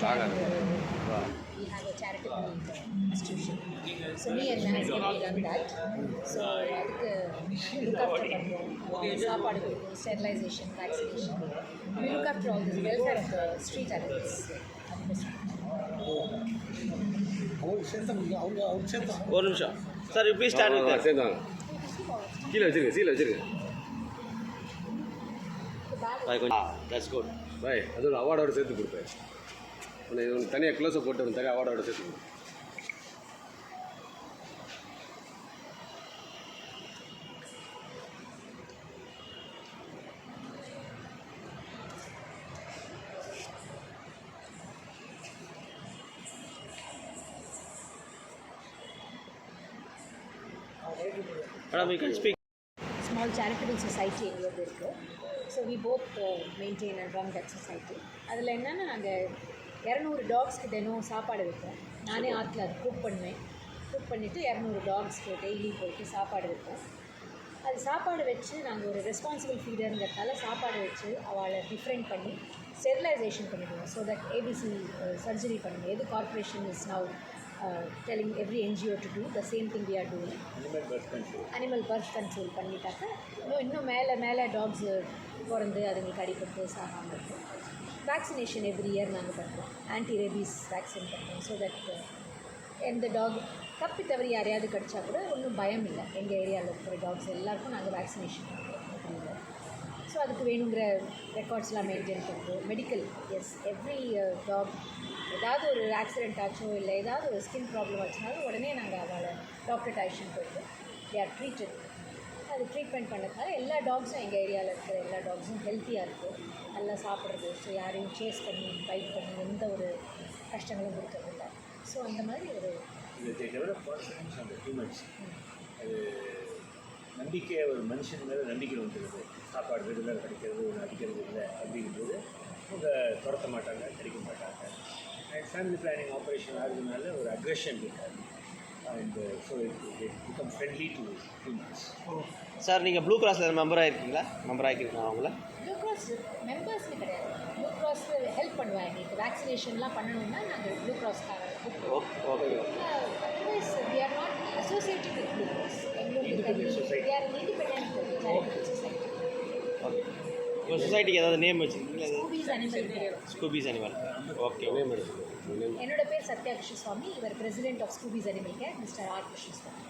we have a charitable institution. So me and my husband we run that. So அதுக்கு look after பண்ணுறோம், சாப்பாடு கொடுக்கும், sterilization, vaccination. We look after all this welfare of the street animals. ஒரு நிமிஷம் sir, இப்படி stand சேர்ந்தாங்க கீழே வச்சிருங்க தட்ஸ் குட் பாய். அது ஒரு அவார்டோட சேர்த்து கொடுப்பேன். தனியாக க்ளோஸை போட்டு ஒரு தனியாக அவார்டோட சேர்த்து கொடுப்பேன். Madam, you can speak. Small charitable society எங்களுக்கு இருக்குது. So we both maintain and run that society. அதில் என்னென்னா நாங்கள் 200 டாக்ஸ்க்கு தினம் சாப்பாடு வைப்போம். நானே ஆற்றுல அது குக் பண்ணிவிட்டு 200 டாக்ஸ்க்கு டெய்லி போயிட்டு சாப்பாடு வைப்போம். அது சாப்பாடு வச்சு நாங்கள் ஒரு ரெஸ்பான்சிபிள் ஃபீடருங்கிறதால சாப்பாடு வச்சு அவளை டிஃப்ரெண்ட் பண்ணி ஸ்டெரிலைசேஷன் பண்ணிவிடுவோம். ஸோ தட் ஏபிசி சர்ஜரி பண்ணுவோம். எது corporation is now telling every NGO to do the same thing we are doing. Animal birth control பண்ணிட்டாக்க இன்னும் மேலே டாக்ஸ் பிறந்து அதுங்களுக்கு அடிபட்டு சாகாமல் இருக்கும். வேக்சினேஷன் எவ்ரி இயர் நாங்கள் பண்ணுறோம். ஆன்டி ரேபீஸ் வேக்சின் பண்ணுறோம். ஸோ தட் எந்த டாக் தப்பி தவறி யாரையாவது கடிச்சா கூட ஒன்றும் பயம் இல்லை. எங்கள் ஏரியாவில் இருக்கிற டாக்ஸ் எல்லாருக்கும் நாங்கள் வேக்சினேஷன் பண்ணுறோம். ஸோ அதுக்கு வேணுங்கிற ரெக்கார்ட்ஸ்லாம் மெயின்டைன் பண்ணுறோம். மெடிக்கல் எவ்ரி டாக் ஏதாவது ஒரு ஆக்சிடென்ட் ஆச்சோ இல்லை ஏதாவது ஒரு ஸ்கின் ப்ராப்ளம் ஆச்சுனாலும் உடனே நாங்கள் அவளை டாக்டர் அழைச்சிட்டு போயிட்டு தே ஆர் ட்ரீட்டட். அது ட்ரீட்மெண்ட் பண்ணதுனால எல்லா டாக்ஸும் எங்கள் ஏரியாவில் இருக்கிற எல்லா டாக்ஸும் ஹெல்த்தியாக இருக்குது, நல்லா சாப்பிட்றது. ஸோ யாரையும் சேஸ் பண்ணி ஃபைட் பண்ணி எந்த ஒரு கஷ்டங்களும் கொடுக்கறதில்ல. ஸோ அந்த மாதிரி ஒரு அது நம்பிக்கை, ஒரு மனுஷன் மேலே நம்பிக்கை வந்துடுது. சாப்பாடு ரெகுலர் கிடைக்கிறது, ஒன்று அடிக்கிறது இல்லை அப்படிங்கும்போது அவங்க துரத்த மாட்டாங்க, கிடைக்க மாட்டாங்க. அண்ட் ஃபேமிலி பிளானிங் ஆப்ரேஷன் ஆகுதுனால ஒரு அக்ரெஷன் இருக்காது. And so it become friendly to humans. Sir, நீங்கள் ப்ளூ கிராஸில் மெம்பர் ஆகிருக்கீங்களா? அவங்கள ப்ளூ கிராஸ் மெம்பர்ஸ்னு கிடையாது. ப்ளூ கிராஸ் ஹெல்ப் பண்ணுவாங்க. எங்களுக்கு வேக்சினேஷன்லாம் பண்ணணும்னா நாங்கள் ப்ளூ கிராஸ்க்காக okay. Otherwise we are not associated with blue cross. எங்களுக்கு we are independent charitable society. Okay. உங்கள் சொசைட்டிக்கு ஏதாவது நேம் வச்சுருக்கீங்களா? Scoobies animal. ஓகே. என்னோட பேர் சத்யா கிருஷ்ணசுவாமி. இவர் president of Scoobies animal care mister R Krishnaswamy.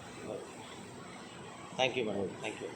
Thank you madam. Thank you.